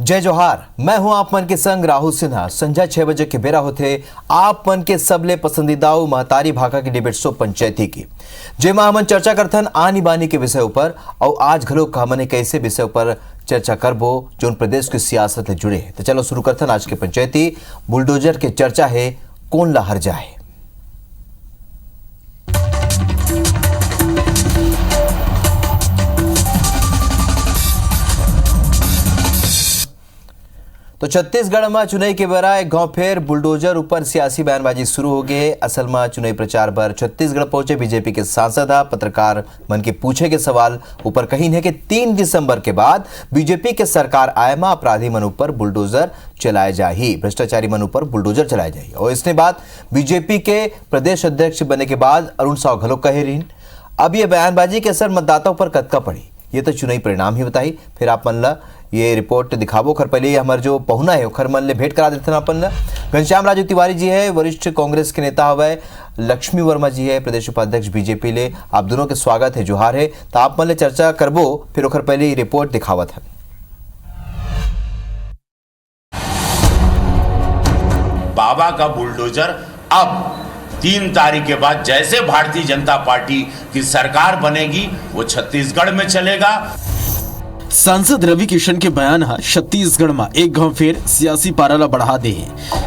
जय जोहार। मैं हूं आप मन के संग राहुल सिन्हा। संध्या 6 बजे के बेरा होते आप मन के सबले पसंदीदाऊ महतारी भाखा की डिबेट शो पंचायती की, जेमा हमन चर्चा करथन आनी बानी के विषय ऊपर। और आज घलो हमन एक ऐसे विषय ऊपर चर्चा करबो जो प्रदेश की सियासत से जुड़े है। तो चलो शुरू करथन आज के पंचायती। बुलडोजर के चर्चा है, कौन ला हर जाए। तो छत्तीसगढ़ में चुनाई के बेरा एक गांव फेर बुलडोजर ऊपर सियासी बयानबाजी शुरू हो गई। असल में चुनाई प्रचार पर छत्तीसगढ़ पहुंचे बीजेपी के सांसद पत्रकार मन के पूछे के सवाल ऊपर कही है कि 3 दिसंबर के बाद बीजेपी के सरकार आए में अपराधी मन ऊपर बुलडोजर चलाए जाही, भ्रष्टाचारी मन ऊपर बुलडोजर चलाए जाही। और इसने बात बीजेपी के प्रदेश अध्यक्ष बने के बाद अरुण साव घलो कहे रही। अब ये बयानबाजी के असर मतदाताओं पर कतका पड़ी, ये तो चुनाई परिणाम ही बताई। फिर आप मन ला ये रिपोर्ट दिखाबो। खर पहले हमारे जो पहुना है खर मन ले भेंट करा देते अपन ला। घनश्याम राजू तिवारी जी है, वरिष्ठ कांग्रेस के नेता हवे। लक्ष्मी वर्मा जी है, प्रदेश उपाध्यक्ष बीजेपी ले। आप दोनों के स्वागत है, जोहार है। तो आप मन ले चर्चा करबो, फिर ओखर पहले रिपोर्ट दिखावत है। बाबा का बुलडोजर अब 3 तारीख के बाद जैसे भारतीय जनता पार्टी की सरकार बनेगी वो छत्तीसगढ़ में चलेगा। सांसद रवि किशन के बयान छत्तीसगढ़ में एक गांव फेर सियासी पारा बढ़ा दे।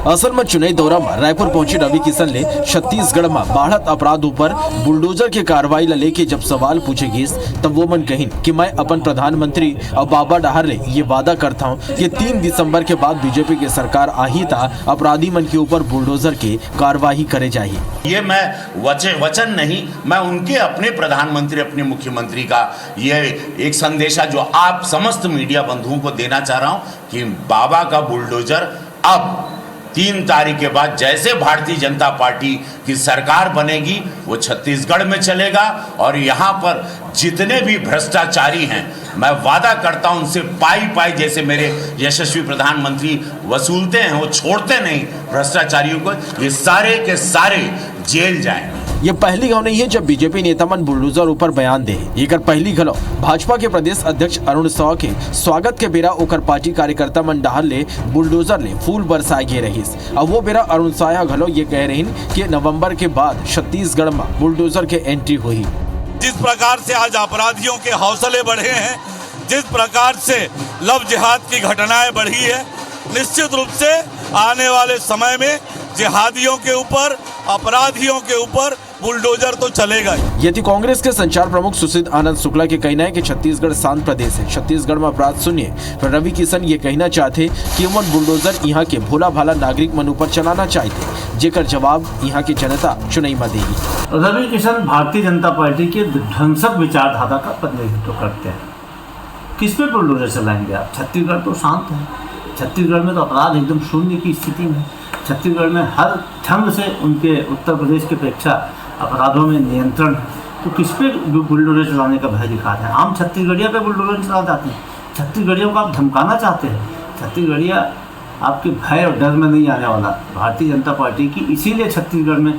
असल में चुनाई दौरा में रायपुर पहुंचे रवि किशन ले छत्तीसगढ़ में बढ़त अपराध ऊपर बुलडोजर के कार्रवाई ला लेके जब सवाल पूछे गिस तब वो मन कहिन कि मैं अपन प्रधानमंत्री और बाबा डहार ले ये वादा करता हूँ कि 3 दिसंबर के बाद बीजेपी की सरकार आही था अपराधी मन के ऊपर बुलडोजर के कार्रवाई करे जाए। ये मैं वचन नहीं, मैं उनके अपने प्रधानमंत्री अपने मुख्यमंत्री का ये एक संदेशा जो आप समस्त मीडिया बंधुओं को देना चाह रहा हूं कि बाबा का बुलडोजर अब 3 तारीख के बाद जैसे भारतीय जनता पार्टी की सरकार बनेगी वो छत्तीसगढ़ में चलेगा। और यहाँ पर जितने भी भ्रष्टाचारी हैं मैं वादा करता हूं उनसे पाई जैसे मेरे यशस्वी प्रधानमंत्री वसूलते हैं, वो छोड़ते नहीं भ्रष्टाचारियों को, ये सारे के सारे जेल जाएंगे। ये पहली गांव नहीं है जब बीजेपी नेता मन बुलडोजर ऊपर बयान दे। एकर पहली घलो भाजपा के प्रदेश अध्यक्ष अरुण साव के स्वागत के बेरा ओकर पार्टी कार्यकर्ता मन डहार ले बुलडोजर ले फूल बरसाए गे रहीस। अब वो बेरा अरुण साव घलो ये कह रही कि नवंबर के बाद छत्तीसगढ़ में बुलडोजर के एंट्री हुई। जिस प्रकार से आज अपराधियों के हौसले बढ़े हैं, जिस प्रकार से लव जिहाद की घटनाएं बढ़ी है, निश्चित रूप से आने वाले समय में जिहादियों के ऊपर, अपराधियों के ऊपर बुलडोजर तो चलेगा। यदि कांग्रेस के संचार प्रमुख सुशील आनंद शुक्ला के कहना है कि छत्तीसगढ़ शांत प्रदेश है, छत्तीसगढ़ में अपराध शून्य, तो रवि किशन ये कहना चाहते कि वो बुलडोजर यहाँ के भोला भाला नागरिक मन ऊपर चलाना चाहते, जेकर जवाब यहाँ की जनता चुनाई में देगी। रवि किशन भारतीय जनता पार्टी के विध्वंसक विचारधारा का प्रतिनिधित्व करते हैं। किस पे बुलडोजर चलाएंगे आप? छत्तीसगढ़ तो शांत है, छत्तीसगढ़ में तो अपराध एकदम शून्य की स्थिति में, छत्तीसगढ़ में हर ढंग से उनके उत्तर प्रदेश की अपेक्षा अपराधों में नियंत्रण। तो किस पे बुलडोजर चलाने का भय दिखाते हैं? आम छत्तीसगढ़िया पे बुलडोजर चला जाते हैं। छत्तीसगढ़ियों को आप धमकाना चाहते हैं। छत्तीसगढ़िया आपके भय और डर में नहीं आने वाला। भारतीय जनता पार्टी की इसीलिए छत्तीसगढ़ में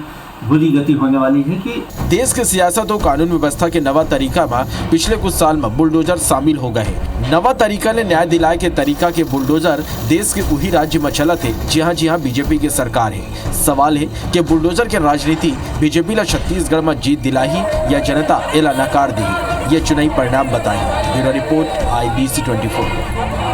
बुरी गति होने वाली है कि देश के सियासत और कानून व्यवस्था के नवा तरीका में पिछले कुछ साल में बुलडोजर शामिल हो गए हैं। नवा तरीका ने न्याय दिलाए के तरीका के बुलडोजर देश के वही राज्य में चला थे जहां बीजेपी की सरकार है। सवाल है कि बुलडोजर के राजनीति बीजेपी ला छत्तीसगढ़ में जीत दिलाई या जनता एला नकार दी, ये चुनाई परिणाम बताए। Bureau report IBC 24।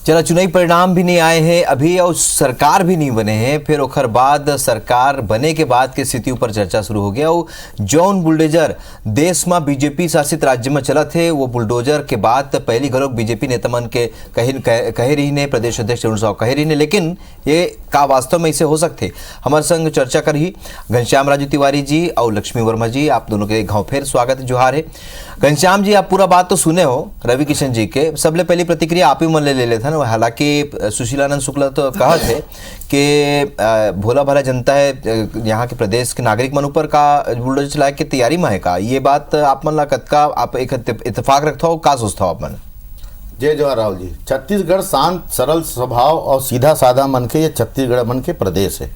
चला, चुनाई परिणाम भी नहीं आए हैं अभी और सरकार भी नहीं बने हैं। फिर ओखर बाद सरकार बने के बाद के स्थिति ऊपर चर्चा शुरू हो गया। और जौन बुलडोजर देश में बीजेपी शासित राज्य में चला थे वो बुलडोजर के बाद पहली घलोक बीजेपी नेता मन के कहे रही ने, प्रदेश अध्यक्ष अरुण साव कहे रही ने। लेकिन ये का वास्तव में इसे हो सकते? हमारे संग चर्चा कर ही घनश्याम राजू तिवारी जी और लक्ष्मी वर्मा जी। आप दोनों के गाँव फिर स्वागत है, जोहार है। घनश्याम जी, आप पूरा बात तो सुने हो रवि किशन जी के। सबले पहली प्रतिक्रिया आप ही मन ले लेते हैं। हालांकि सुशील आनंद शुक्ला तो कहा थे कि भोला भाला जनता है यहाँ के प्रदेश के नागरिक मन ऊपर का बुलडोजर चलाए की तैयारी में है का? ये बात आप मन ला कतका आप एक इत्तेफाक रखता हो, का सोचता हो आप मन? जय जवाहर राहुल जी। छत्तीसगढ़ शांत सरल स्वभाव और सीधा साधा मन के ये छत्तीसगढ़ मन के प्रदेश है।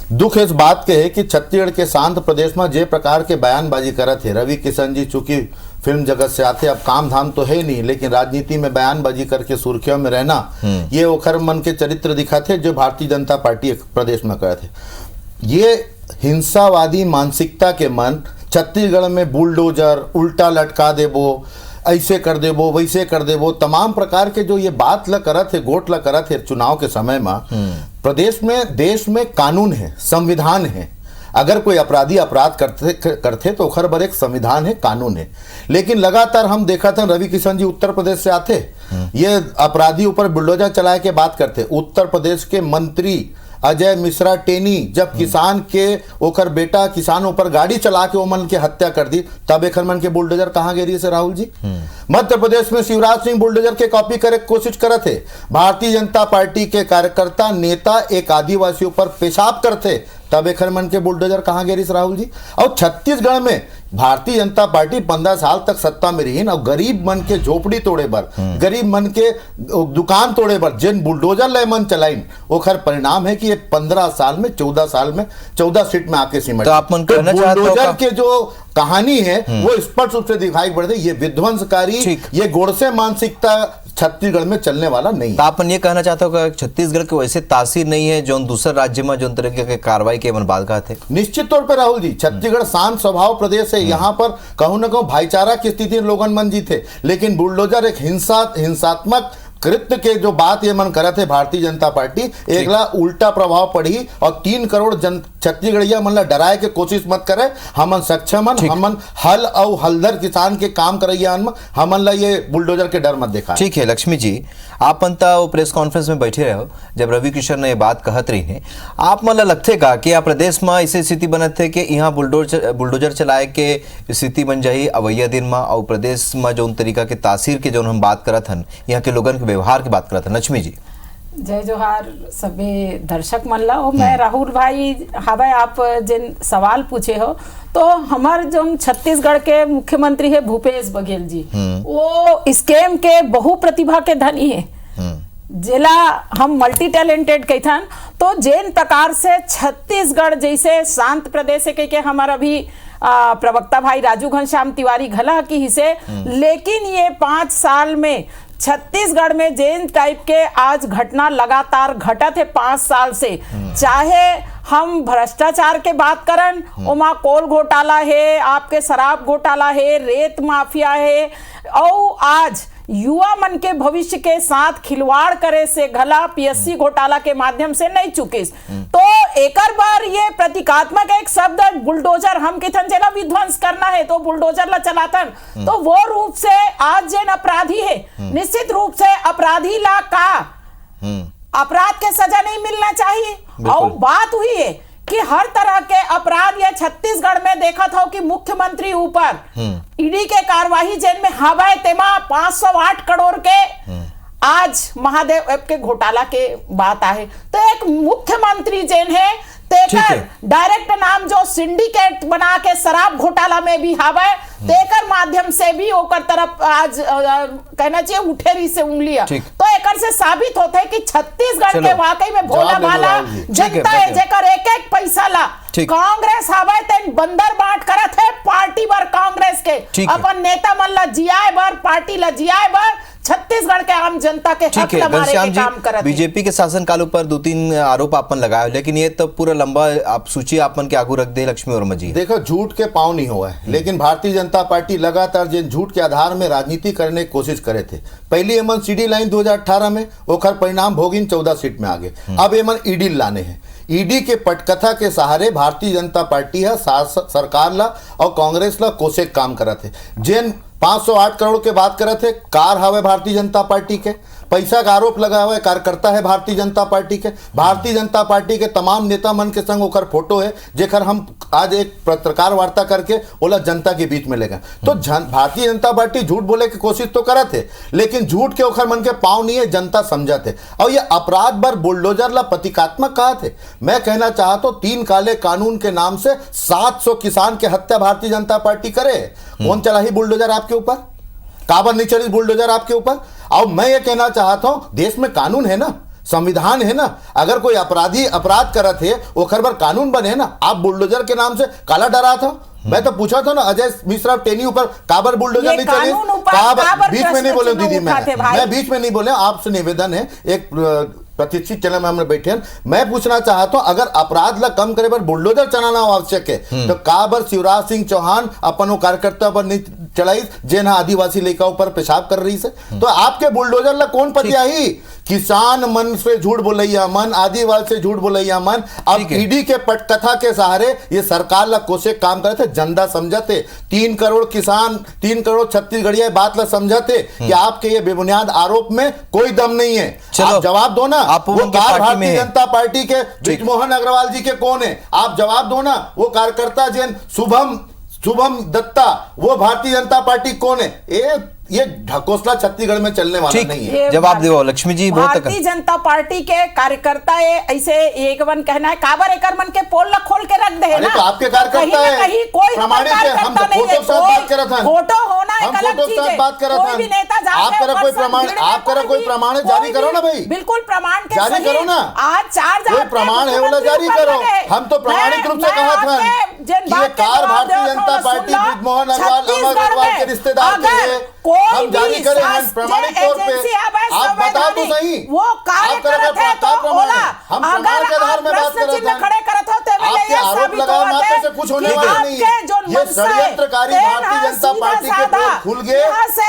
दुख इस बात के है कि छत्तीसगढ़ के शांत प्रदेश में जे प्रकार के बयानबाजी करत है रवि किशन जी, चूंकि फिल्म जगत से आते, अब काम धाम तो है नहीं, लेकिन राजनीति में बयानबाजी करके सुर्खियों में रहना, ये ओखर मन के चरित्र दिखाते जो भारतीय जनता पार्टी प्रदेश में करते। ये हिंसावादी मानसिकता के मन छत्तीसगढ़ में बुलडोजर, उल्टा लटका देबो, ऐसे कर देबो, वैसे कर देबो, तमाम प्रकार के जो ये बात ल करत है, गोट ल करत है चुनाव के समय में। प्रदेश में, देश में कानून है, संविधान है। अगर कोई अपराधी अपराध करते तो ओखर बर एक संविधान है, कानून है। लेकिन लगातार हम देखा था रवि किशन जी उत्तर प्रदेश से आते, ये अपराधी ऊपर बुलडोजर चलाए के बात करते। उत्तर प्रदेश के मंत्री अजय मिश्रा टेनी जब किसान के ओकर बेटा किसानों पर गाड़ी चला के ओमन के हत्या कर दी, तब एक मन के बुलडोजर कहाँ गेरी से राहुल जी? मध्य प्रदेश में शिवराज सिंह बुलडोजर के कॉपी करे कोशिश करे थे। भारतीय जनता पार्टी के कार्यकर्ता नेता एक आदिवासियों पर पेशाब करते, तब एक मन के बुलडोजर कहाँ गेरी से राहुल जी? और छत्तीसगढ़ में भारतीय जनता पार्टी 15 साल तक सत्ता में रही और गरीब मन के झोपड़ी तोड़े बर, गरीब मन के दुकान तोड़े बर जिन बुलडोजर ले मन चलाइन, ओखर परिणाम है कि ये 15 साल में 14 साल में 14 सीट में आके सिमट। तो आप मन कहना चाहते हो बुलडोजर के जो कहानी है वो स्पष्ट रूप से दिखाई पड़ती है। ये विध्वंसकारी, ये गोडसे मानसिकता छत्तीसगढ़ में चलने वाला नहीं। तो आप ये कहना चाहते हो कि छत्तीसगढ़ के वैसे तासीर नहीं है जो दूसरे राज्य में जो तरह के कार्रवाई के मन बात थे? निश्चित तौर पर राहुल जी, छत्तीसगढ़ शांत स्वभाव प्रदेश है। यहाँ पर कहूं न कहूं भाईचारा की स्थिति लोगन मन जी थे, लेकिन बुलडोजर एक हिंसात्मक कृत्य के जो बात ये मन करत है भारतीय जनता पार्टी, एकला उल्टा प्रभाव पड़ी और 3 करोड़ छत्तीसगढ़िया मन ला डराए के कोशिश मत करे। हमन सक्षम, हमन हल और हलदर किसान के काम करैया, हमन ला ये बुलडोजर के डर मत देखा। ठीक है लक्ष्मी जी, आप वो प्रेस कॉन्फ्रेंस में बैठे रहो जब रवि किशन ने ये बात कहत रही है, आप मन लगते का कि प्रदेश में ऐसी स्थिति बनत है कि यहाँ बुलडोजर चलाए के स्थिति बन जाही अवैया दिन में, और प्रदेश में जो तरीका के तासीर के जो हम बात करत हन, यहाँ के लोगन के व्यवहार की बात करत हन? लक्ष्मी जी जय जोहार सभी दर्शक मन ला। मैं राहुल भाई हवे, आप जिन सवाल पूछे हो तो हमार जो छत्तीसगढ़ के मुख्यमंत्री है भूपेश बघेल जी, वो स्कैम के बहु प्रतिभा के धनी है, जिला हम मल्टी टैलेंटेड कहथन। तो जिन प्रकार से छत्तीसगढ़ जैसे शांत प्रदेश है कह हमारा अभी प्रवक्ता भाई राजू घनश्याम तिवारी घला की हिस्से, लेकिन ये 5 साल में छत्तीसगढ़ में जेन टाइप के आज घटना लगातार घटत है 5 साल से, चाहे हम भ्रष्टाचार के बात करन, ओमा कोल घोटाला है, आपके शराब घोटाला है, रेत माफिया है, और आज युवा मन के भविष्य के साथ खिलवाड़ करे से घला पीएससी घोटाला के माध्यम से नहीं चुकिस। तो एकर बार ये प्रतीकात्मक एक शब्द बुलडोजर, हम किथन जेला विध्वंस करना है तो बुलडोजर ला चलातन, तो वो रूप से आज जेन अपराधी है, निश्चित रूप से अपराधी ला का अपराध के सजा नहीं मिलना चाहिए। और बात हुई है कि हर तरह के अपराध ये छत्तीसगढ़ में देखा था कि मुख्यमंत्री ऊपर ईडी के कार्यवाही जेल में हवा तेमा 508 करोड़ के आज महादेव के घोटाला के बात आए। तो एक मुख्यमंत्री जेन है तेकर डायरेक्ट नाम जो सिंडिकेट बना के शराब घोटाला में भी हवा, तेकर माध्यम से भी ओकर तरफ आज कहना चाहिए उठेरी से उंगलियां। तो एकर से साबित होता है कि छत्तीसगढ़ के वाकई में भोला भाला जनता है, जेकर एक एक पैसा ला कांग्रेस हवा तेन बंदर बांट करत है पार्टी बर कांग्रेस के, अपन नेता मन ला जियाए बर, पार्टी ला जियाए बर, छत्तीसगढ़ के आम जनता के हक लमारे के काम करत है। बीजेपी के शासनकाल ऊपर 2-3 आरोप आपन लगाए, लेकिन ये तो पूरा लंबा आप सूची आपन के आगू रख दे लक्ष्मी वर्मा जी। देखो झूठ के पांव नहीं हुआ है, लेकिन भारतीय जनता पार्टी लगातार जिन झूठ के आधार में राजनीति करने की कोशिश करे थे। पहली एमन सीडी लाइन 2018 में, ओखर परिणाम भोगिन 14 सीट में आगे। अब एमन ईडी लाने हैं। ईडी के पटकथा के सहारे भारतीय जनता पार्टी है सरकार ला और कांग्रेस ला कोसे काम करत है। जिन 508 करोड़ के बात करे थे, कार हवे भारतीय जनता पार्टी के, पैसा का आरोप लगा हुआ है कार्यकर्ता है भारतीय जनता पार्टी के। भारतीय जनता पार्टी के तमाम नेता मन के संग ओकर फोटो है, जेकर हम आज एक पत्रकार वार्ता करके ओला जनता के बीच में लेगा। तो भारतीय जनता पार्टी झूठ बोले की कोशिश तो करत है, लेकिन झूठ के ओखर मन के पाँव नहीं है, जनता समझत है। और ये अपराध बर बुलडोजर ला प्रतीकात्मक कहा थे। मैं कहना चाहता हूं 3 काले कानून के नाम से 700 किसान के हत्या भारतीय जनता पार्टी करे। कौन चलाही बुलडोजर आपके ऊपर? काबर नहीं चली बुलडोजर आपके ऊपर? और मैं ये कहना चाहता हूं देश में कानून है ना, संविधान है ना, अगर कोई अपराधी अपराध करत है ओखर बर कानून बने है ना। आप बुलडोजर के नाम से काला डरा था, मैं तो पूछा था ना अजय मिश्रा टेनी ऊपर काबर बुलडोजर नहीं चले, काबर बीच में नहीं बोले दीदी, मैं बीच में नहीं बोले, आपसे निवेदन है, एक प्रतिष्ठित चैनल में हम बैठे हैं, मैं पूछना चाहता हूं अगर अपराध ला कम करे पर बुलडोजर चलाना आवश्यक है तो काबर शिवराज सिंह चौहान अपन वो कार्यकर्ता पर नहीं चलाई जेना आदिवासी लेखा ऊपर पेशाब कर रही से, तो आपके बुलडोजर ला कौन पतियाही? किसान मन से झूठ बोलैया मन, आदिवासी से झूठ बोलैया मन, अब ईडी के पटकथा के सहारे ये सरकार ला कोसे काम करे थे, जनता समझते 3 करोड़ किसान 3 करोड़ छत्तीसगढ़िया बात ला समझते कि आपके ये बेबुनियाद आरोप में कोई दम नहीं है। आप जवाब दो ना, वो कार भारतीय जनता पार्टी के बृजमोहन अग्रवाल जी के कौन है? आप जवाब दो ना, वो कार्यकर्ता जैन शुभम दत्ता वो भारतीय जनता पार्टी कौन है? ये ढकोसला छत्तीसगढ़ में चलने वाला नहीं है। जवाब दो लक्ष्मी जी। भारतीय जनता पार्टी के कार्यकर्ता ऐसे एक मन कहना है काबर एकर मन के पोल ला खोल के रख दे ना, तो आपके कार्यकर्ता है कहीं कोई प्रमाणित है, हम तो फोटो के साथ बात कर रहा था, फोटो होना एक अलग चीज है, बात कर रहा था, आप करा कोई प्रमाण, आप करा कोई प्रमाण जारी करो ना भाई, बिल्कुल प्रमाण के जारी करो ना, आज 4 कोई प्रमाण है वाला जारी करो। हम तो प्रमाणिक रूप से कहा था कि ये कार भारतीय जनता पार्टी बृजमोहन अग्रवाल के रिश्तेदार थे, हम जारी करें प्रमाणिक तौर पे, आप बताओ तो सही, वो कार्य करत है तो बोला, हम प्रमाण के आधार में बात कर रहे हैं, खड़े करत हो ते आपके आरोप लगाए मात्र से कुछ होने वाला नहीं है। ये षड्यंत्रकारी भारतीय जनता पार्टी के पोल खुल गए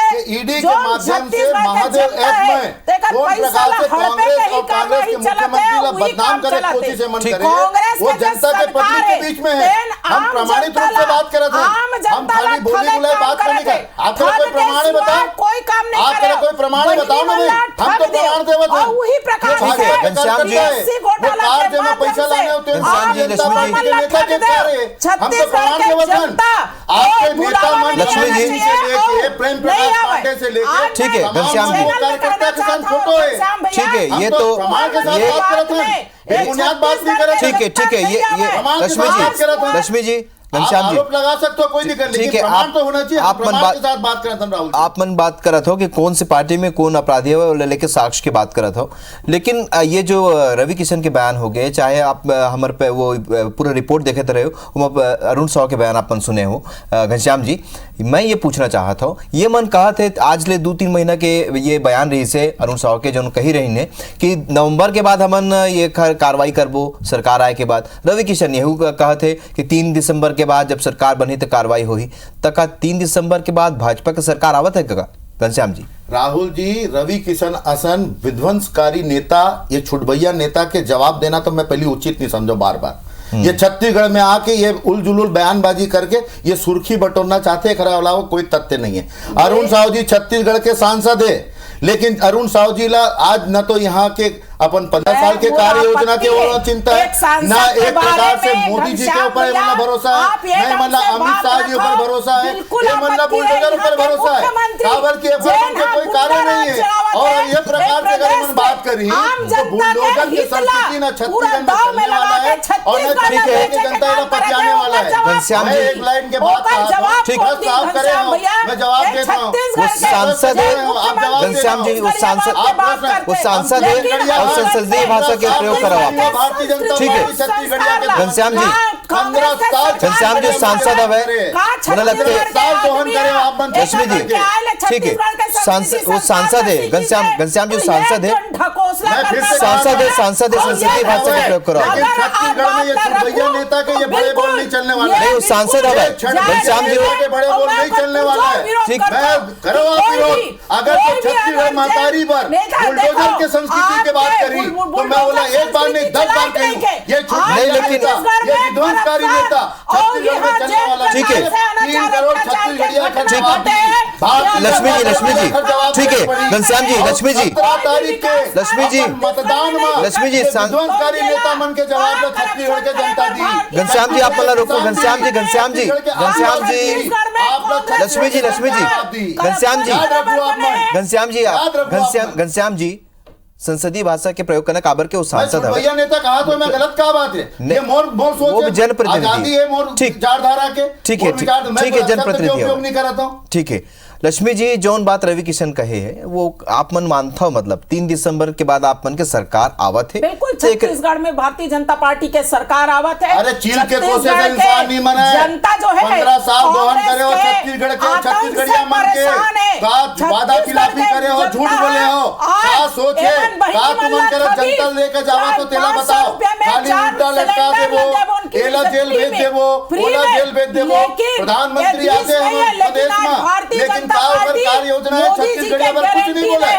कि ईडी के माध्यम से महादेव ऐप में कौन प्रकार से कांग्रेस और कांग्रेस के मुख्यमंत्री ला बदनाम करे कोशिश मन करे, वो जनता के पब्लिक के बीच में है। हम प्रमाणित रूप से बात कर रहे थे, हम खाली बोली बुलाई बात करने का, आपका कोई प्रमाण बताओ, कोई काम नहीं आप करे, कोई प्रमाण बताओ ना भाई, हम तो प्रमाण देवत हैं। वही प्रकार से घनश्याम जी कार जमा पैसा लाने होते हैं भारतीय जनता पार्टी के नेता के कार्य, हम तो प्रमाण देवत हैं। आपके नेता मन लक्ष्मी जी से लेके प्रेम प्रकाश पांडे से लेके, ठीक है घनश्याम जी, कार्यकर्ता के साथ फोटो है, ठीक है, ये तो प्रमाण के साथ बात करते हैं, बुनियाद बात नहीं करते, ठीक है, ये लक्ष्मी जी घनश्याम जी आरोप लगा सकते हो कोई दिक्कत नहीं, लेकिन प्रमाण तो होना चाहिए। आप प्रमाण के साथ बात कर रहे थे राहुल, आप मन बात कर रहे हो कि कौन सी पार्टी में कौन अपराधी है वो लेके साक्ष्य की बात कर रहा था, लेकिन ये जो रवि किशन के बयान हो गए, चाहे आप हमारे पे वो पूरा रिपोर्ट देखे रहे हो, अरुण साव के बयान आप मन सुने हो, घनश्याम जी मैं ये पूछना चाहता हूँ, ये मन कहा थे आज ले 2-3 महीना के ये बयान रही से अरुण साव के जो कही रही ने कि नवंबर के बाद हमन ये कार्रवाई करबो सरकार आए के बाद। रवि किशन यही कहा थे कि 3 दिसंबर के बाद जब सरकार बनी तो कार्रवाई हुई, तक 3 दिसंबर के बाद भाजपा की सरकार आवत है का? घनश्याम जी, राहुल जी, रवि किशन असन विध्वंसकारी नेता, ये छुटभैया नेता के जवाब देना तो मैं पहले उचित नहीं समझो। बार बार ये छत्तीसगढ़ में आके ये उलझुल बयानबाजी करके ये सुर्खी बटोरना चाहते हैं, खरा अलावा कोई तथ्य नहीं है। अरुण साव जी छत्तीसगढ़ के सांसद है, लेकिन अरुण साव जी ला आज न तो यहाँ के अपन 15 साल के कार्य योजना के ओर चिंता है, ना एक प्रकार से मोदी जी के ऊपर मतलब भरोसा है, नहीं मतलब अमित शाह जी ऊपर भरोसा है, ये मतलब बुलडोजर ऊपर भरोसा है, काबर के कोई कार्य नहीं है। और ये प्रकार से अगर हम बात करी तो बुलडोजर की संस्कृति ना छत्तीसगढ़ में चलने वाला है और न छत्तीसगढ़ की जनता का पतियाने वाला है। घनश्याम जी एक लाइन के बाद ठीक है, साफ करें, मैं जवाब देता हूँ। वो सांसद है घनश्याम जी, वो सांसद है और संसदीय भाषा के प्रयोग करो आप, ठीक है घनश्याम जी, घनश्याम जी सांसद है, मुझे लगता है लक्ष्मी जी, ठीक है वो सांसद है, घनश्याम जी सांसद है, संसदीय भाषा का प्रयोग करो। छत्तीसगढ़ में ये छुटभैया नेता के ये बड़े बोल नहीं चलने वाला नहीं, वो सांसद है घनश्याम जी, के बड़े बोल नहीं चलने वाला है। ठीक, मैं करो आप विरोध, अगर तो छत्तीसगढ़ महतारी पर बुलडोजर के संस्कृति की बात करी तो मैं बोला एक बार नहीं 10 बार कही, ये छुटभैया नेता, ये विध्वंसकारी नेता छत्तीसगढ़ में चलने वाला, ठीक है 3 करोड़ छत्तीसगढ़िया लक्ष्मी जी, ठीक है घनश्याम जी, लक्ष्मी जी मतदान में लक्ष्मी जी विध्वंसकारी नेता मन के जवाब में छत्तीसगढ़ के जनता दी। घनश्याम जी आप रोको, घनश्याम जी घनश्याम जी घनश्याम जी संसदीय भाषा के प्रयोग करना काबर के वो सांसद है। भैया नेता कहा तो मैं गलत क्या बात है, ये मोर सोच वो भी जनप्रतिनिधि है, मोर ठीक विचारधारा के, ठीक है जनप्रतिनिधि उपयोग नहीं करता हूं, ठीक है लक्ष्मी जी जौन बात रवि किशन कहे है वो आप मन मानता हो, मतलब 3 दिसंबर के बाद आप मन के सरकार आवत है। बिल्कुल छत्तीसगढ़ में भारतीय जनता पार्टी के सरकार आवत है। अरे चील के कोसे से इंसान नहीं मना है। जनता जो है 15 साल दोहन करे हो छत्तीसगढ़ के, छत्तीसगढ़िया मन के का वादा खिलाफी करे हो, झूठ बोले हो, का सोचे का तुम करे जनता लेके जावा तो तेला बताओ, खाली उल्टा लटका देवो, एला जेल भेज देवो, ओला जेल भेज देवो, प्रधानमंत्री आते हैं प्रदेश में, लेकिन कार्य योजना है छत्तीसगढ़ पर कुछ नहीं बोला,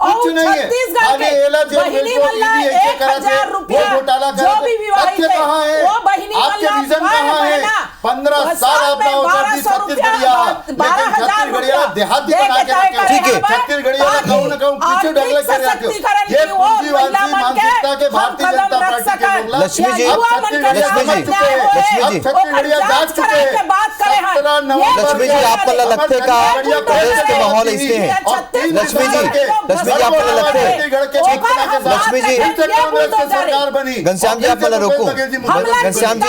कुछ नहीं है, खाली एला जेल भेज दो, ईडी ऐसे कराते, वो घोटाला कराते, तथ्य कहाँ है, आपके विजन कहाँ है? 15 साल आपका हो छत्तीसगढ़िया, लेकिन छत्तीसगढ़िया देहाती बना के रखे, ठीक है, छत्तीसगढ़िया कहूँ न कहूँ पीछे ढकले कर रखे हो, ये पूंजीवादी मानसिकता के भारतीय जनता पार्टी के लोग, लक्ष्मी जी, अब छत्तीसगढ़िया जाग चुके हैं, अब छत्तीसगढ़िया जाग चुके हैं, 17 नवंबर लक्ष्मी जी आपको लगता है का प्रदेश के माहौल इसके हैं? लक्ष्मी जी आपको लगता है? लक्ष्मी जी कांग्रेस की सरकार बनी, घनश्याम जी आप मला रोको, घनश्याम जी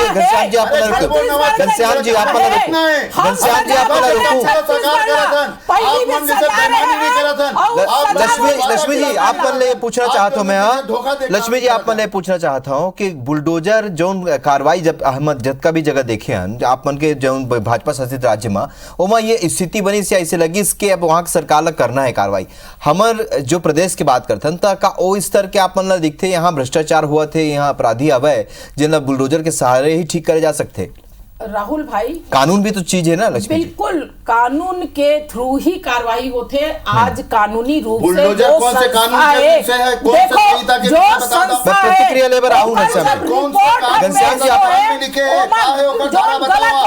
आप मला रोको, घनश्याम जी आप मला रोको, घनश्याम जी आप मला रोको। लक्ष्मी जी आप मन पूछना चाहता हूँ मैं, हाँ लक्ष्मी जी आप मन पूछना चाहता हूँ कि बुलडोजर जो कार्रवाई जब अहमद जत का भी जगह देखे हैं आप मन के जो भाजपा शासित राज्य में ओमा ये स्थिति बनी से ऐसे लगी कि अब वहां सरकार ला करना है कार्रवाई। हमर जो प्रदेश की बात करते हैं का ओ स्तर के आप मन ला दिखते यहाँ भ्रष्टाचार हुआ थे, यहाँ अपराधी आवे जिन बुलडोजर के सहारे ही ठीक करे जा सकते। राहुल भाई कानून भी तो चीज है ना लक्ष्मी जी? बिल्कुल कानून के थ्रू ही कार्रवाई होते। आज कानूनी रूप से बुलडोजर कौन से कानून के विषय है, कौन से संहिता के जो विषय बता दो। संस्था मैं प्रतिक्रिया लेबर आऊं ना सर, कौन से घनश्याम जी आप में लिखे है, का है ओकर धारा बताओ,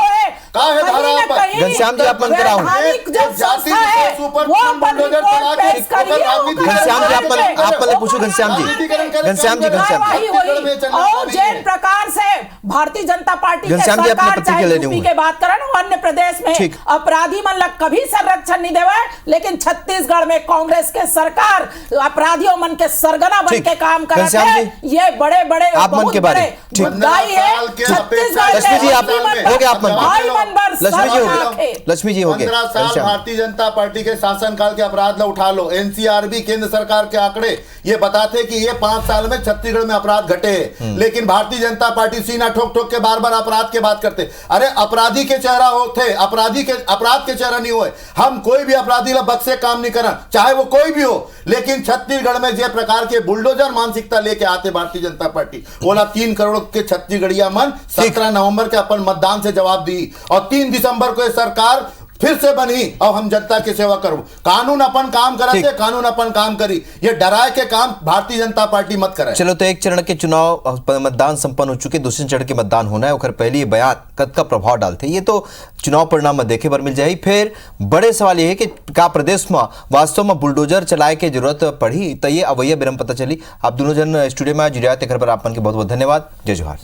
का है धारा? घनश्याम जी आप मन कराओ, जाति के ऊपर बुलडोजर चला के घनश्याम जी आप मन पूछो, घनश्याम जी और जिन प्रकार से भारतीय जनता पार्टी के घनश्याम जी अपने सरकार प्रतिक्रिया चाहे लेने यूपी होंगे। के बात करें ना अन्य प्रदेश में अपराधी मन लग कभी संरक्षण नहीं देवे, लेकिन छत्तीसगढ़ में कांग्रेस के सरकार अपराधियों मन के सरगना बन के काम कर रहे हैं। ये बड़े बड़े आप मन के बारे मुद्दाई है छत्तीसगढ़। लक्ष्मी जी आप हो गया, आप मन लक्ष्मी जी हो गए, लक्ष्मी जी हो गए। 15 साल भारतीय जनता पार्टी के शासनकाल के अपराध ला उठा लो, एनसीआरबी केंद्र सरकार के आंकड़े ये बताते कि ये 5 साल में छत्तीसगढ़ में अपराध घटे, लेकिन भारतीय जनता पार्टी सीना ठोक ठोक के बार बार अपराध के बात करते। अरे अपराधी के चेहरा होते, अपराध के चेहरा नहीं हुए। हम कोई भी अपराधी ला बक्से काम नहीं करना, चाहे वो कोई भी हो, लेकिन छत्तीसगढ़ में जे प्रकार के बुलडोजर मानसिकता लेके आते भारतीय जनता पार्टी, बोला 3 करोड़ के छत्तीसगढ़िया मन 17 नवंबर के अपन मतदान से जवाब दी और 3 दिसंबर को सरकार फिर से बनी और हम जनता की सेवा करूं। कानून अपन काम करते, कानून अपन काम करी, ये डराए के काम भारतीय जनता पार्टी मत करे। चलो तो एक चरण के चुनाव मतदान संपन्न हो चुके, दूसरे चरण के मतदान होना है, पहले ये बयान कद का प्रभाव डालते, ये तो चुनाव परिणाम में देखे पर मिल जाए। फिर बड़े सवाल ये है कि का प्रदेश में वास्तव में बुलडोजर चलाए के जरूरत पड़ी, तो ये अवैया बिरम पता चली। आप दोनों जन स्टूडियो में जुड़े थे, घर पर आप मन के बहुत बहुत धन्यवाद। जय जोहार।